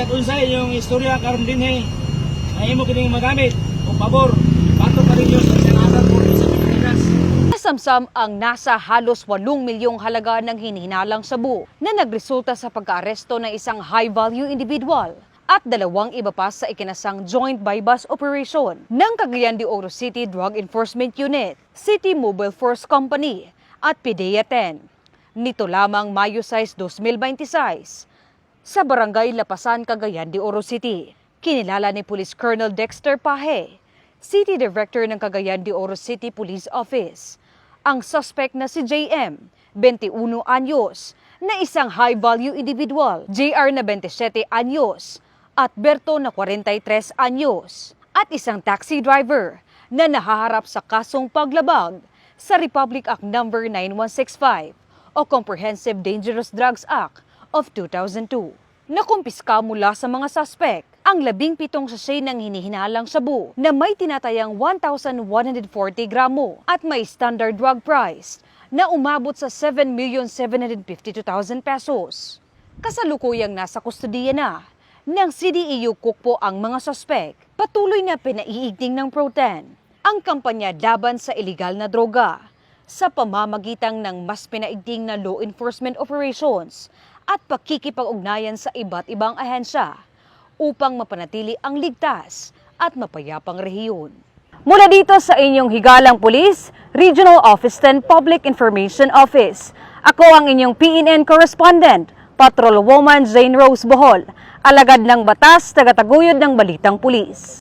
bisag unsay yung istorya karon dinhi ay imo kining magamit o pabor bato pa rin yun sa senador po sa Pilipinas. Nasamsam ang nasa halos 8 milyong halaga ng hinihinalang sabu na nagresulta sa pagka-aresto ng isang high-value individual at 2 iba pa sa ikinasang joint buy-bust operation ng Cagayan de Oro City Drug Enforcement Unit, City Mobile Force Company at PDEA 10. Nito lamang Mayo 6, 2026 sa Barangay Lapasan, Cagayan de Oro City. Kinilala ni Police Colonel Dexter Pahe, City Director ng Cagayan de Oro City Police Office, ang suspect na si JM, 21 anyos, na isang high-value individual, JR na 27 anyos, at Berto na 43 anyos, at isang taxi driver na nahaharap sa kasong paglabag sa Republic Act No. 9165 o Comprehensive Dangerous Drugs Act of 2002. Nakumpiska mula sa mga suspect ang 17 sachet ng hinihinalang sabu na may tinatayang 1,140 gramo at may standard drug price na umabot sa 7,752,000 pesos. Kasalukuyang nasa kustodiya na ng CDEU Kukpo ang mga suspect. Patuloy na pinaiigting ng Pro-10 ang kampanya laban sa iligal na droga sa pamamagitan ng mas pinaigting na law enforcement operations at pakikipag-ugnayan sa iba't ibang ahensya upang mapanatili ang ligtas at mapayapang rehiyon. Mula dito sa inyong higalang pulis, Regional Office 10 Public Information Office, ako ang inyong PNN correspondent, Patrolwoman Jane Rose Bohol, alagad ng batas, tagataguyod ng balitang pulis.